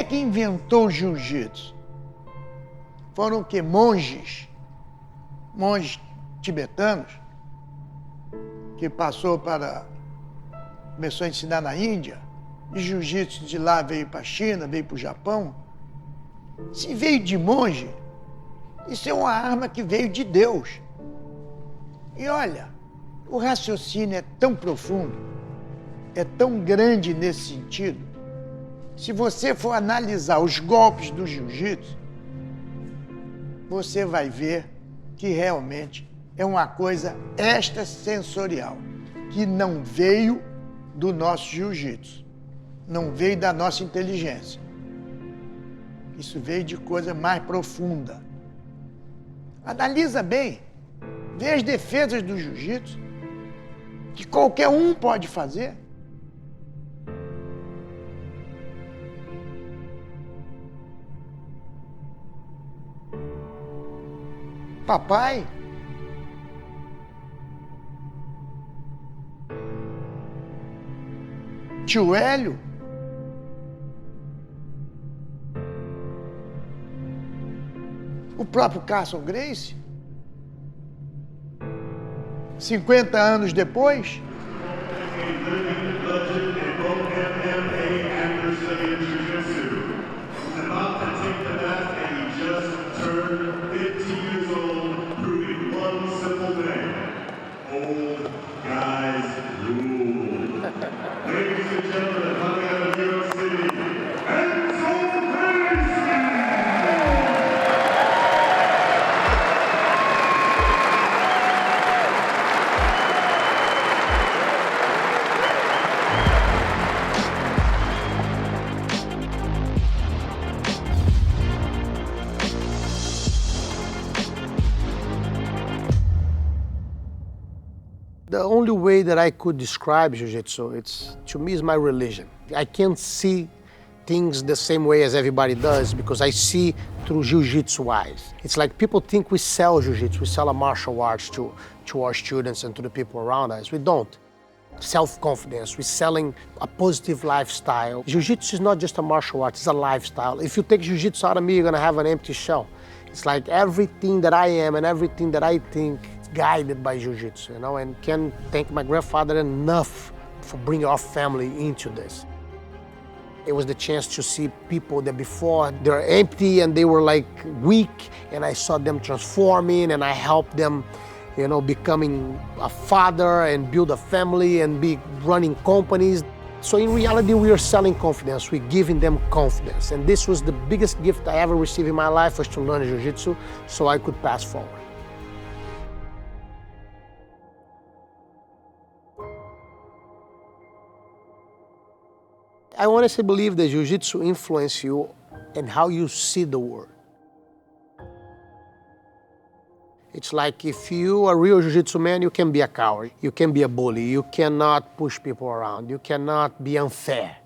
é que inventou o jiu-jitsu? Foram o quê? Monges tibetanos, que começou a ensinar na Índia, e jiu-jitsu de lá veio para a China, veio para o Japão. Se veio de monge, isso é uma arma que veio de Deus. E olha, o raciocínio é tão profundo, é tão grande nesse sentido. Se você for analisar os golpes do jiu-jitsu, você vai ver que realmente é uma coisa extrasensorial, que não veio do nosso jiu-jitsu, não veio da nossa inteligência. Isso veio de coisa mais profunda. Analisa bem, vê as defesas do jiu-jitsu, que qualquer um pode fazer. Papai, tio Hélio, o próprio Carson Gracie, 50 anos depois, The only way that I could describe Jiu-Jitsu, to me, is my religion. I can't see things the same way as everybody does because I see through Jiu-Jitsu eyes. It's like people think we sell Jiu-Jitsu, we sell a martial arts to our students and to the people around us. We don't. Self-confidence, we're selling a positive lifestyle. Jiu-Jitsu is not just a martial art, it's a lifestyle. If you take Jiu-Jitsu out of me, you're gonna have an empty shell. It's like everything that I am and everything that I think guided by Jiu-Jitsu, and can't thank my grandfather enough for bringing our family into this. It was the chance to see people that before they were empty and they were like weak, and I saw them transforming and I helped them, becoming a father and build a family and be running companies. So in reality, we are selling confidence, we're giving them confidence. And this was the biggest gift I ever received in my life, was to learn Jiu-Jitsu so I could pass forward. I honestly believe that Jiu-Jitsu influences you and how you see the world. It's like if you are a real Jiu-Jitsu man, you can be a coward, you can be a bully, you cannot push people around, you cannot be unfair.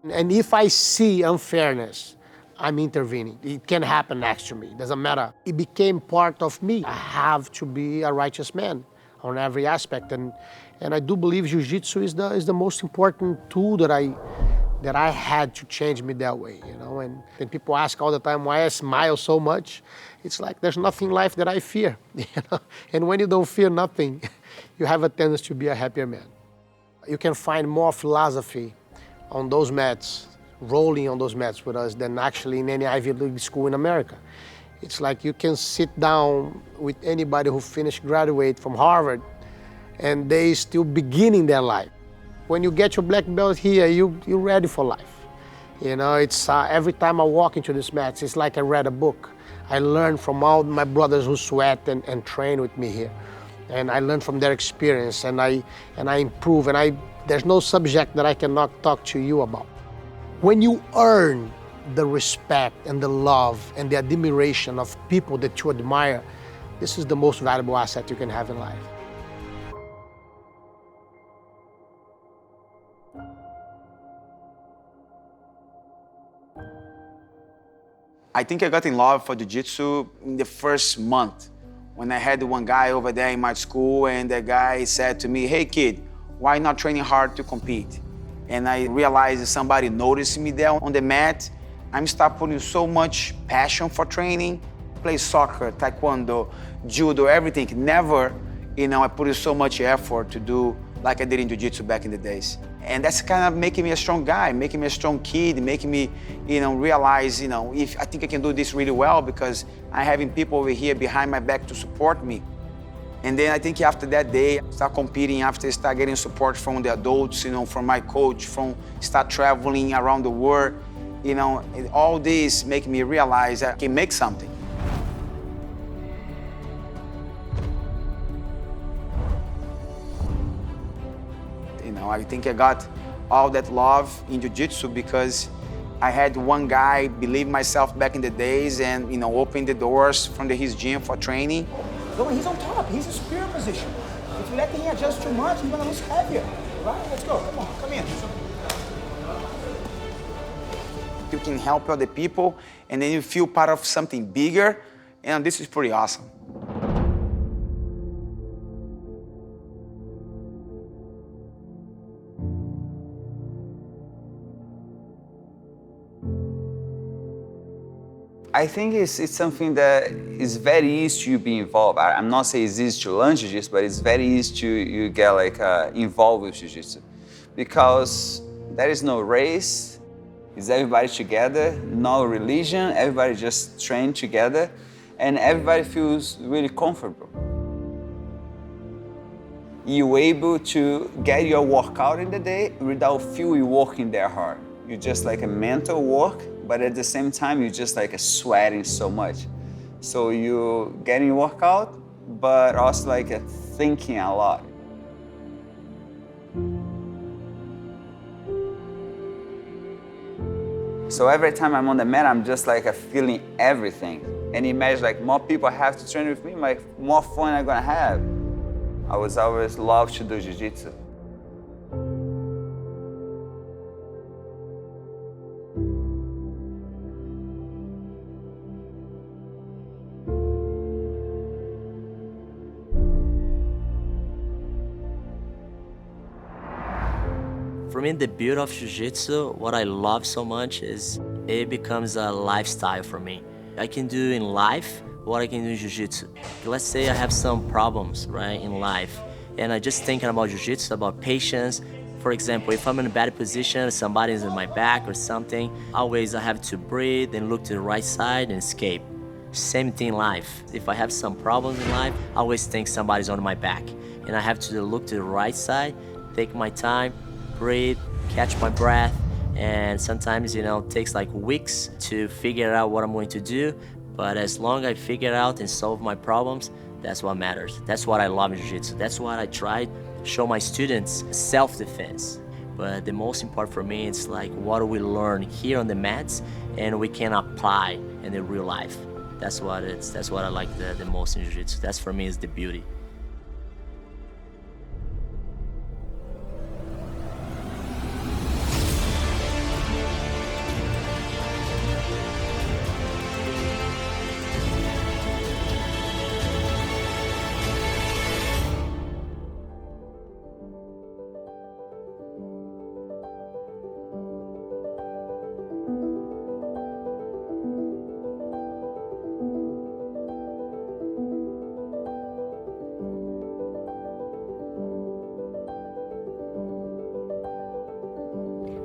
And if I see unfairness, I'm intervening. It can happen next to me, it doesn't matter. It became part of me. I have to be a righteous man on every aspect. And I do believe Jiu-Jitsu is the most important tool that I had to change me that way, And people ask all the time why I smile so much. It's like there's nothing in life that I fear, And when you don't fear nothing, you have a tendency to be a happier man. You can find more philosophy on those mats, rolling on those mats with us, than actually in any Ivy League school in America. It's like you can sit down with anybody who graduate from Harvard, and they still beginning their life. When you get your black belt here, you're ready for life. It's every time I walk into this mats, it's like I read a book. I learn from all my brothers who sweat and train with me here. And I learn from their experience, and I improve, and there's no subject that I cannot talk to you about. When you earn the respect and the love and the admiration of people that you admire, this is the most valuable asset you can have in life. I think I got in love for Jiu-Jitsu in the first month when I had one guy over there in my school, and the guy said to me, "Hey kid, why not training hard to compete?" And I realized somebody noticed me there on the mat. I'm start putting so much passion for training. Play soccer, taekwondo, judo, everything. Never, I put so much effort to do like I did in jiu-jitsu back in the days. And that's kind of making me a strong guy, making me a strong kid, making me, realize, if I think I can do this really well because I'm having people over here behind my back to support me. And then I think after that day, start competing, after start getting support from the adults, from my coach, from start traveling around the world, and all this make me realize I can make something. I think I got all that love in jiu-jitsu because I had one guy believe myself back in the days and, open the doors from his gym for training. Look, he's on top. He's in superior position. If you let him adjust too much, he's gonna lose heavier. Right? Let's go. Come on, come in. You can help other people, and then you feel part of something bigger, and this is pretty awesome. I think it's something that is very easy to be involved. I'm not saying it's easy to learn jiu-jitsu, but it's very easy to you get involved with jiu-jitsu because there is no race. It's everybody together, no religion. Everybody just train together, and everybody feels really comfortable. You're able to get your workout in the day without feeling working that hard. You just like a mental work, but at the same time, you're just sweating so much. So you're getting workout, but also thinking a lot. So every time I'm on the mat, I'm just feeling everything. And imagine more people have to train with me, more fun I'm gonna have. I was always loved to do jiu-jitsu. For me, the beauty of Jiu-Jitsu, what I love so much is it becomes a lifestyle for me. I can do in life what I can do in Jiu-Jitsu. Let's say I have some problems, right, in life, and I just thinking about Jiu-Jitsu, about patience. For example, if I'm in a bad position, somebody's in my back or something, always I have to breathe and look to the right side and escape. Same thing in life. If I have some problems in life, I always think somebody's on my back, and I have to look to the right side, take my time, breathe, catch my breath, and sometimes, it takes weeks to figure out what I'm going to do, but as long as I figure out and solve my problems, that's what matters. That's what I love in Jiu-Jitsu. That's what I try to show my students, self-defense. But the most important for me, it's what do we learn here on the mats and we can apply in the real life. That's what I like the most in Jiu-Jitsu. That's for me is the beauty.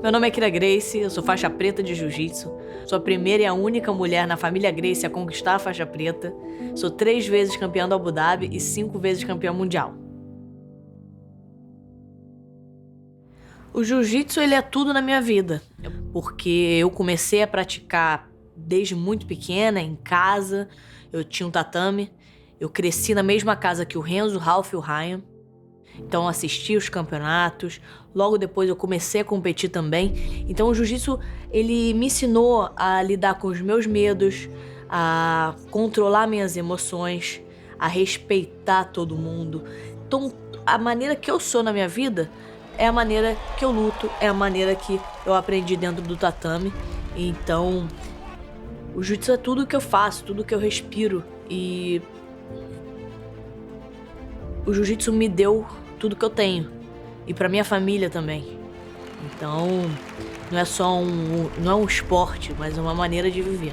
Meu nome é Kira Grace, eu sou faixa preta de Jiu-Jitsu. Sou a primeira e a única mulher na família Grace a conquistar a faixa preta. Sou 3 vezes campeã do Abu Dhabi e 5 vezes campeã mundial. O Jiu-Jitsu, ele é tudo na minha vida, porque eu comecei a praticar desde muito pequena, em casa. Eu tinha um tatame, eu cresci na mesma casa que o Renzo, o Ralph e o Ryan. Então eu assisti os campeonatos, logo depois eu comecei a competir também. Então o jiu-jitsu, ele me ensinou a lidar com os meus medos, a controlar minhas emoções, a respeitar todo mundo. Então a maneira que eu sou na minha vida é a maneira que eu luto, é a maneira que eu aprendi dentro do tatame. Então o jiu-jitsu é tudo que eu faço, tudo que eu respiro. E o jiu-jitsu me deu tudo que eu tenho. E pra minha família também. Então, Não é só não é um esporte, mas é uma maneira de viver.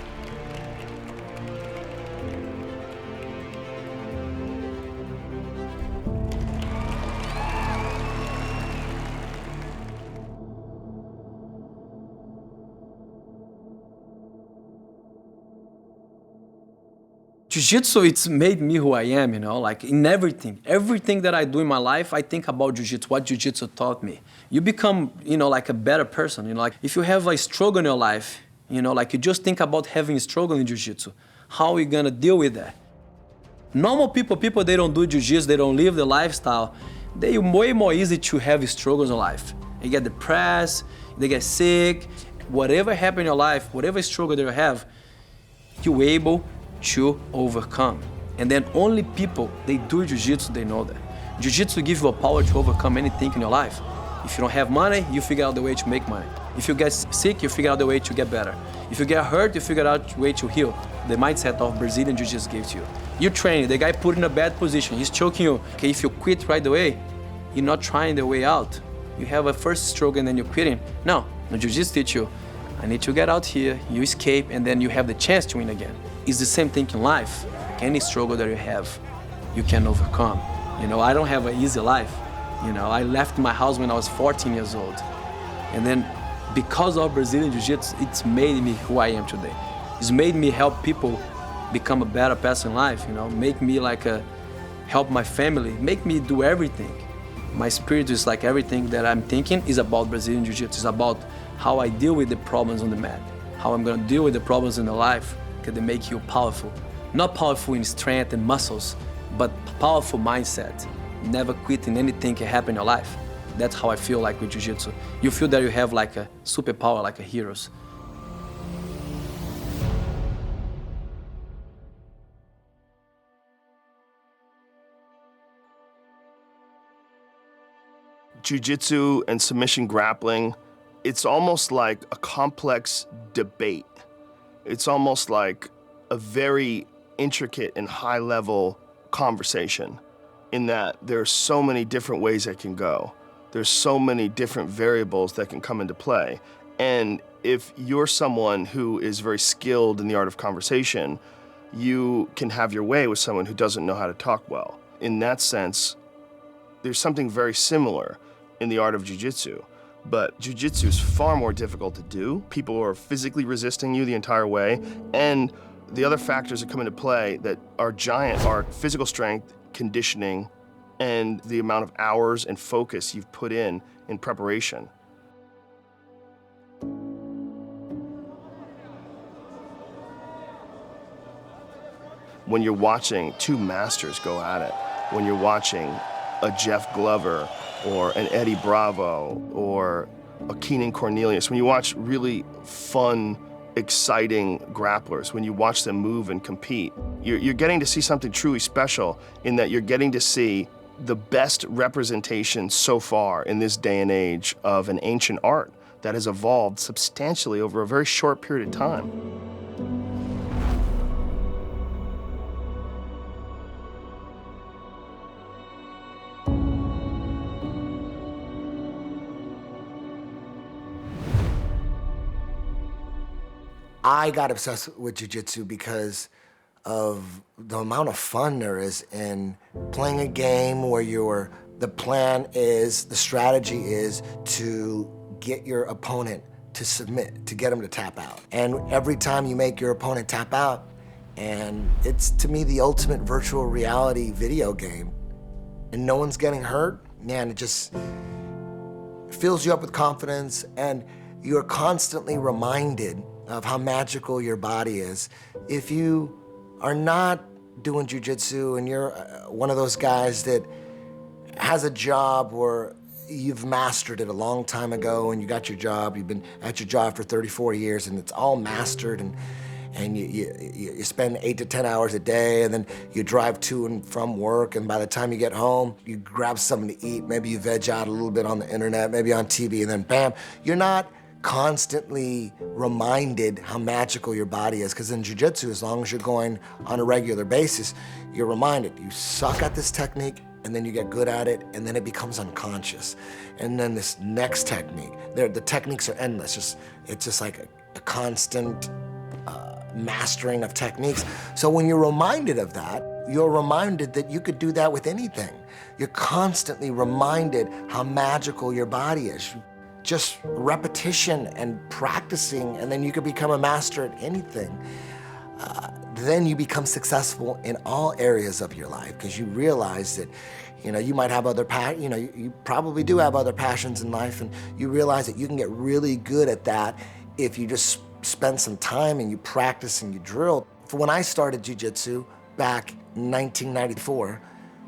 Jiu-Jitsu, it's made me who I am, you know, like in everything. Everything that I do in my life, I think about Jiu-Jitsu, what Jiu-Jitsu taught me. You become, you know, like a better person. You know, like if you have a struggle in your life, you know, like you just think about having a struggle in Jiu-Jitsu. How are you gonna deal with that? Normal people, they don't do Jiu-Jitsu, they don't live the lifestyle. They way more easy to have struggles in life. They get depressed, they get sick, whatever happened in your life, whatever struggle that you have, you're able to overcome. And then only people, they do Jiu-Jitsu, they know that. Jiu-Jitsu gives you a power to overcome anything in your life. If you don't have money, you figure out the way to make money. If you get sick, you figure out the way to get better. If you get hurt, you figure out the way to heal. The mindset of Brazilian Jiu-Jitsu gives to you. You train, the guy put in a bad position, he's choking you. Okay, if you quit right away, you're not trying the way out. You have a first stroke and then you're quitting. No, the Jiu-Jitsu teach you, I need to get out here, you escape, and then you have the chance to win again. It's the same thing in life. Any struggle that you have, you can overcome. You know, I don't have an easy life. You know, I left my house when I was 14 years old. And then because of Brazilian Jiu-Jitsu, it's made me who I am today. It's made me help people become a better person in life, you know, make me like help my family, make me do everything. My spirit is like everything that I'm thinking is about Brazilian Jiu-Jitsu. It's about how I deal with the problems on the mat, how I'm gonna deal with the problems in the life, because they make you powerful. Not powerful in strength and muscles, but powerful mindset. Never quitting anything can happen in your life. That's how I feel like with Jiu-Jitsu. You feel that you have like a superpower, like a heroes. Jiu-Jitsu and submission grappling, it's almost like a complex debate. It's almost like a very intricate and high-level conversation in that there are so many different ways that can go. There's so many different variables that can come into play. And if you're someone who is very skilled in the art of conversation, you can have your way with someone who doesn't know how to talk well. In that sense, there's something very similar in the art of Jiu-Jitsu. But Jiu-Jitsu is far more difficult to do. People are physically resisting you the entire way. And the other factors that come into play that are giant are physical strength, conditioning, and the amount of hours and focus you've put in preparation. When you're watching two masters go at it, when you're watching a Jeff Glover or an Eddie Bravo or a Keenan Cornelius, when you watch really fun, exciting grapplers, when you watch them move and compete, you're getting to see something truly special in that you're getting to see the best representation so far in this day and age of an ancient art that has evolved substantially over a very short period of time. I got obsessed with Jiu-Jitsu because of the amount of fun there is in playing a game where the plan is, the strategy is to get your opponent to submit, to get him to tap out. And every time you make your opponent tap out, and it's, to me, the ultimate virtual reality video game, and no one's getting hurt, man, it just fills you up with confidence, and you're constantly reminded of how magical your body is. If you are not doing Jiu-Jitsu and you're one of those guys that has a job where you've mastered it a long time ago and you got your job, you've been at your job for 34 years and it's all mastered, and you spend 8 to 10 hours a day, and then you drive to and from work, and by the time you get home, you grab something to eat, maybe you veg out a little bit on the internet, maybe on TV, and then bam, you're not constantly reminded how magical your body is, because in Jiu-Jitsu, as long as you're going on a regular basis, you're reminded you suck at this technique and then you get good at it, and then it becomes unconscious. And then this next technique, the techniques are endless. It's just like a constant mastering of techniques. So when you're reminded of that, you're reminded that you could do that with anything. You're constantly reminded how magical your body is. Just repetition and practicing, and then you could become a master at anything. Then you become successful in all areas of your life, because you realize that, you might have other you probably do have other passions in life, and you realize that you can get really good at that if you just spend some time and you practice and you drill. For when I started jiu-jitsu back in 1994,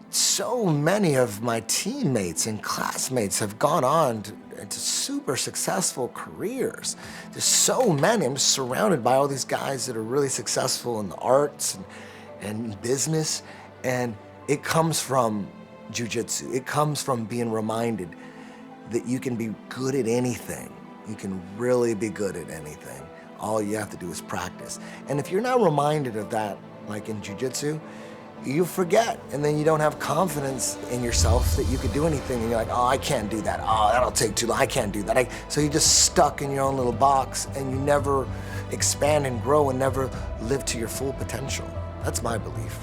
so many of my teammates and classmates have gone on to super successful careers. There's so many. I'm just surrounded by all these guys that are really successful in the arts and business, and it comes from jiu-jitsu. It comes from being reminded that you can be good at anything. You can really be good at anything. All you have to do is practice. And if you're not reminded of that, like in jiu-jitsu, you forget, and then you don't have confidence in yourself that you could do anything, and you're like, oh, I can't do that. Oh, that'll take too long. I can't do that. So you're just stuck in your own little box, and you never expand and grow and never live to your full potential. That's my belief.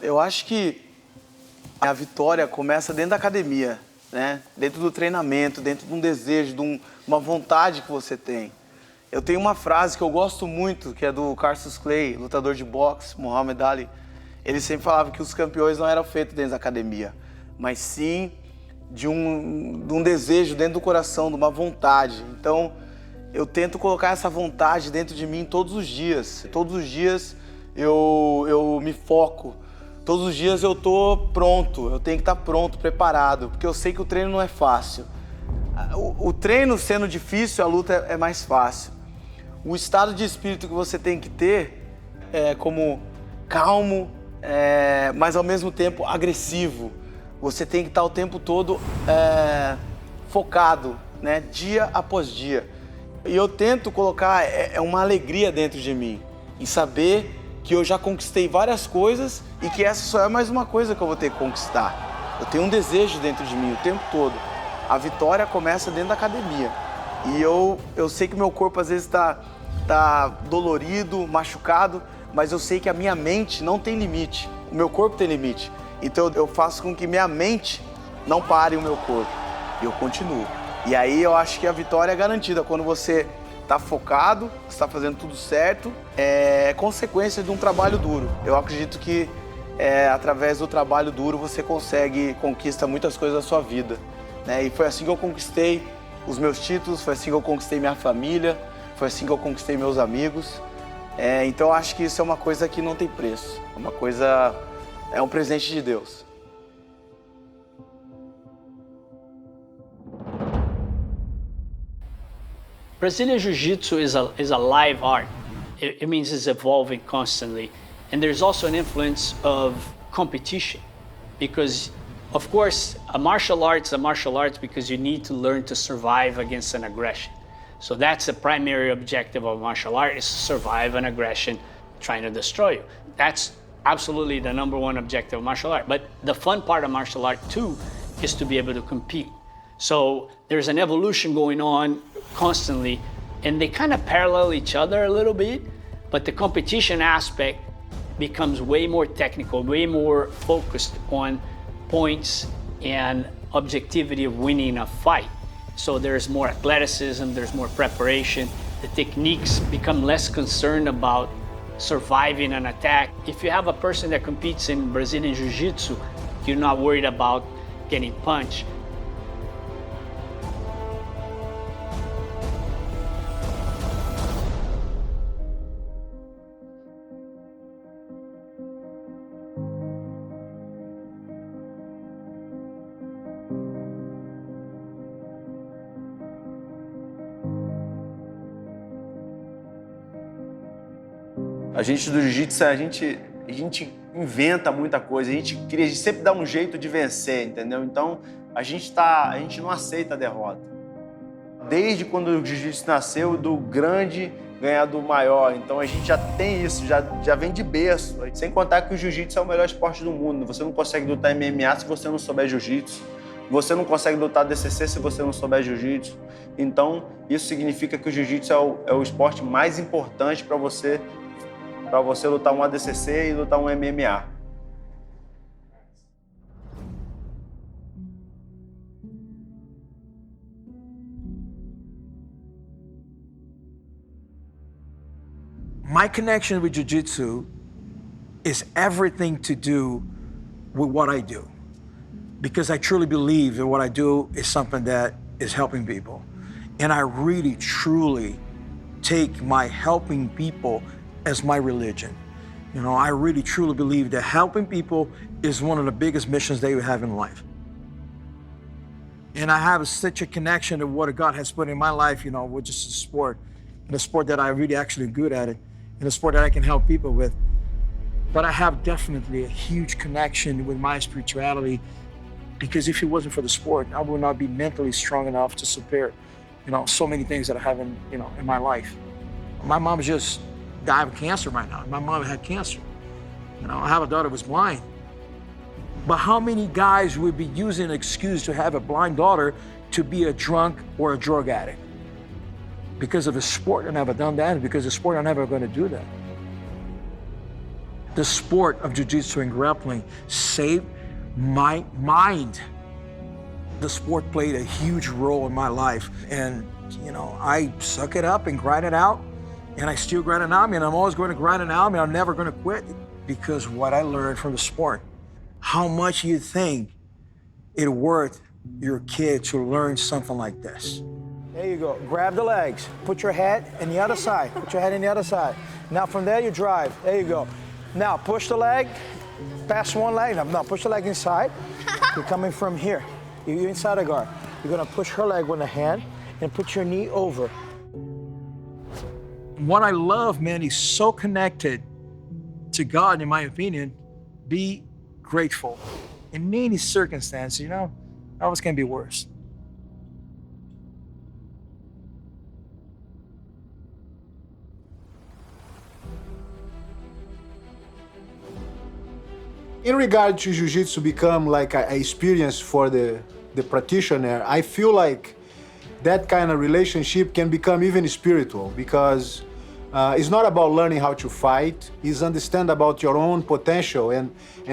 Eu acho que a vitória começa dentro da academia, né? Dentro do treinamento, dentro de um desejo, de uma vontade que você tem. Eu tenho uma frase que eu gosto muito, que é do Cassius Clay, lutador de boxe, Muhammad Ali. Ele sempre falava que os campeões não eram feitos dentro da academia, mas sim de um desejo dentro do coração, de uma vontade. Então, eu tento colocar essa vontade dentro de mim todos os dias. Todos os dias eu me foco. Todos os dias eu tô pronto, eu tenho que estar pronto, preparado, porque eu sei que o treino não é fácil. O treino sendo difícil, a luta é mais fácil. O estado de espírito que você tem que ter é como calmo, mas ao mesmo tempo agressivo. Você tem que estar o tempo todo focado, né, dia após dia. E eu tento colocar uma alegria dentro de mim, em saber que eu já conquistei várias coisas e que essa só é mais uma coisa que eu vou ter que conquistar. Eu tenho um desejo dentro de mim o tempo todo. A vitória começa dentro da academia. E eu sei que meu corpo às vezes tá dolorido, machucado, mas eu sei que a minha mente não tem limite. O meu corpo tem limite. Então eu faço com que minha mente não pare o meu corpo. E eu continuo. E aí eu acho que a vitória é garantida quando você está focado, está fazendo tudo certo, é consequência de um trabalho duro. Eu acredito que através do trabalho duro você conquista muitas coisas da sua vida, né? E foi assim que eu conquistei os meus títulos, foi assim que eu conquistei minha família, foi assim que eu conquistei meus amigos. Então eu acho que isso é uma coisa que não tem preço, é um presente de Deus. Brazilian Jiu-Jitsu is a live art. It means it's evolving constantly. And there's also an influence of competition because, of course, a martial art's because you need to learn to survive against an aggression. So that's the primary objective of martial art, is to survive an aggression trying to destroy you. That's absolutely the number one objective of martial art. But the fun part of martial art too is to be able to compete. So there's an evolution going on constantly, and they kind of parallel each other a little bit, but the competition aspect becomes way more technical, way more focused on points and objectivity of winning a fight. So there's more athleticism, there's more preparation. The techniques become less concerned about surviving an attack. If you have a person that competes in Brazilian Jiu-Jitsu, you're not worried about getting punched. A gente do jiu-jitsu, a gente inventa muita coisa, a gente sempre dá um jeito de vencer, entendeu? Então, a gente não aceita a derrota. Desde quando o jiu-jitsu nasceu, do grande ganhar do maior. Então, a gente já tem isso, já vem de berço. Sem contar que o jiu-jitsu é o melhor esporte do mundo. Você não consegue lutar MMA se você não souber jiu-jitsu. Você não consegue lutar DCC se você não souber jiu-jitsu. Então, isso significa que o jiu-jitsu é o esporte mais importante para você lutar um ADCC e lutar um MMA. My connection with Jiu-Jitsu is everything to do with what I do. Because I truly believe that what I do is something that is helping people. And I really, truly take my helping people as my religion. You know, I really, truly believe that helping people is one of the biggest missions that you have in life. And I have such a connection to what God has put in my life, you know, with just a sport, and a sport that I really actually good at it, and a sport that I can help people with. But I have definitely a huge connection with my spirituality, because if it wasn't for the sport, I would not be mentally strong enough to support, you know, so many things that I have in my life. My mom just died of cancer right now. My mom had cancer. You know, I have a daughter who was blind. But how many guys would be using an excuse to have a blind daughter to be a drunk or a drug addict? Because of the sport, I never done that. Because of the sport, I'm never going to do that. The sport of jiu-jitsu and grappling saved my mind. The sport played a huge role in my life. And, you know, I suck it up and grind it out. And I still grind it out. And I'm always going to grind it out. And I'm never going to quit. Because what I learned from the sport, how much you think it worth your kid to learn something like this. There you go. Grab the legs. Put your head in the other side. Put your head in the other side. Now from there you drive. There you go. Now push the leg. Pass one leg. No, push the leg inside. You're coming from here. You're inside the guard. You're gonna push her leg with the hand and put your knee over. What I love, man, is so connected to God, in my opinion. Be grateful. In any circumstance, you know, always can be worse. In regard to Jiu-Jitsu become like an experience for the practitioner, I feel like that kind of relationship can become even spiritual, because it's not about learning how to fight, it's understand about your own potential, and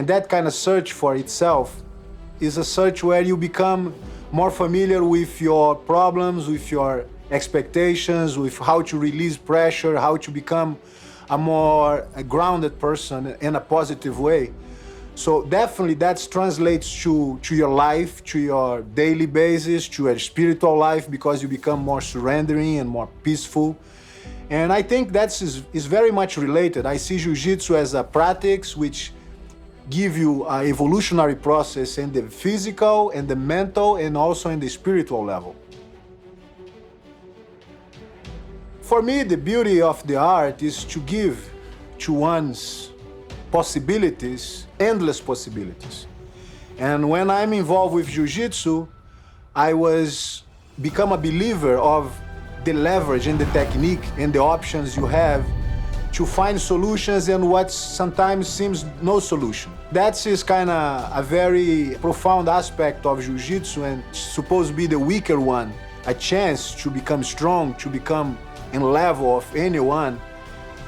that kind of search for itself is a search where you become more familiar with your problems, with your expectations, with how to release pressure, how to become a more grounded person in a positive way. So definitely that translates to your life, to your daily basis, to your spiritual life, because you become more surrendering and more peaceful. And I think that is very much related. I see Jiu-Jitsu as a practice which give you an evolutionary process in the physical and the mental and also in the spiritual level. For me, the beauty of the art is to give to one's possibilities, endless possibilities. And when I'm involved with Jiu-Jitsu, I was become a believer of the leverage and the technique and the options you have to find solutions in what sometimes seems no solution. That is kind of a very profound aspect of Jiu-Jitsu, and supposed to be the weaker one, a chance to become strong, to become in level of anyone,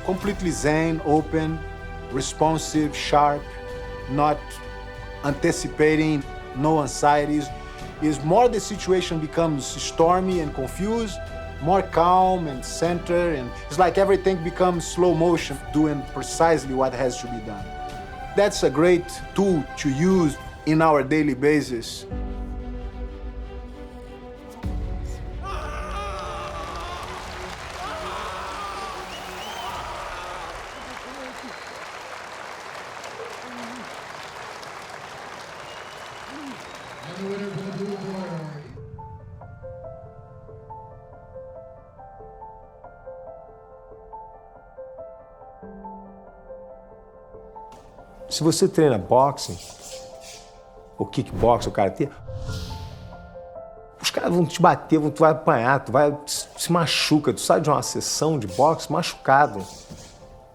completely zen, open, responsive, sharp, not anticipating, no anxieties. Is more the situation becomes stormy and confused, more calm and centered, and it's like everything becomes slow motion, doing precisely what has to be done. That's a great tool to use in our daily basis. Se você treina boxing, ou kickboxing, ou karatê, os caras vão te bater, tu vai apanhar, tu vai se machuca, tu sai de uma sessão de boxe machucado.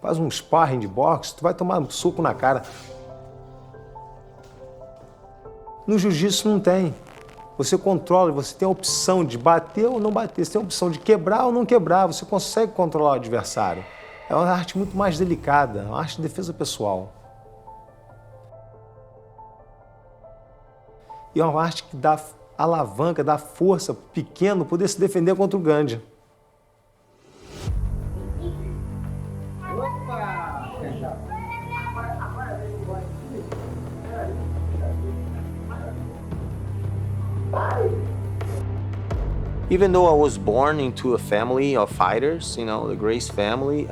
Faz um sparring de boxe, tu vai tomar um soco na cara. No jiu-jitsu não tem. Você controla, você tem a opção de bater ou não bater, você tem a opção de quebrar ou não quebrar, você consegue controlar o adversário. É uma arte muito mais delicada, uma arte de defesa pessoal. E é uma arte que dá alavanca, dá força pro pequeno poder se defender contra o grande. Even though I was born into a family of fighters, you know, the Grace family,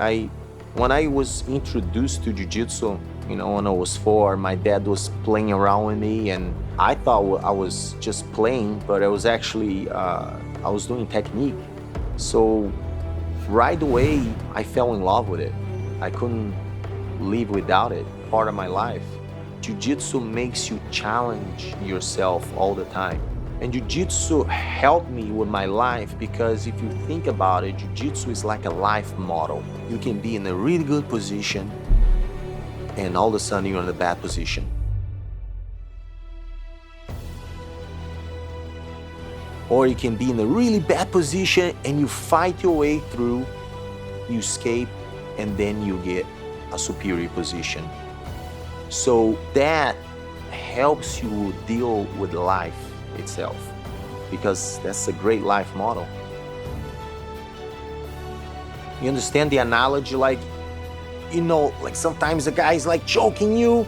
when I was introduced to Jiu-Jitsu, you know, when I was 4, my dad was playing around with me and I thought I was just playing, but I was actually, I was doing technique. So right away, I fell in love with it. I couldn't live without it, part of my life. Jiu-Jitsu makes you challenge yourself all the time. And Jiu-Jitsu helped me with my life because if you think about it, Jiu-Jitsu is like a life model. You can be in a really good position and all of a sudden you're in a bad position. Or you can be in a really bad position and you fight your way through, you escape, and then you get a superior position. So that helps you deal with life itself, because that's a great life model. You understand the analogy? Like, you know, like sometimes a guy is like choking you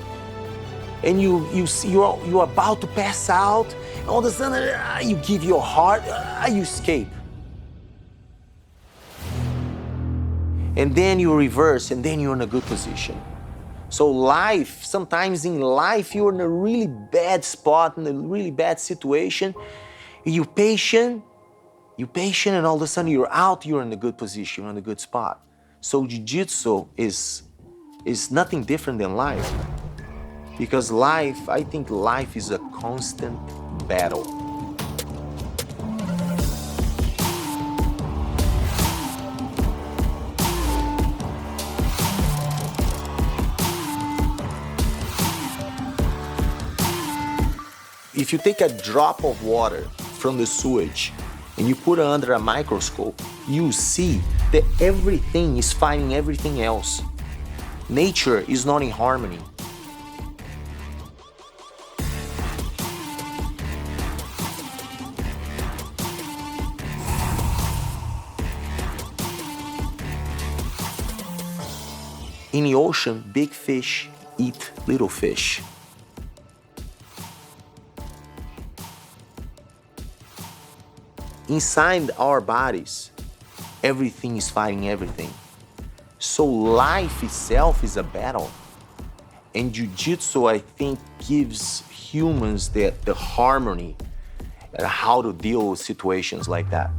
and you're about to pass out, and all of a sudden you give your heart, you escape. And then you reverse, and then you're in a good position. So life, sometimes in life, you're in a really bad spot, in a really bad situation. You're patient, and all of a sudden you're out, you're in a good position, you're in a good spot. So Jiu-Jitsu is nothing different than life. Because life, I think life is a constant battle. If you take a drop of water from the sewage and you put it under a microscope, you see that everything is fighting everything else. Nature is not in harmony. In the ocean, big fish eat little fish. Inside our bodies, everything is fighting everything. So life itself is a battle. And Jiu-Jitsu, I think, gives humans the harmony and how to deal with situations like that.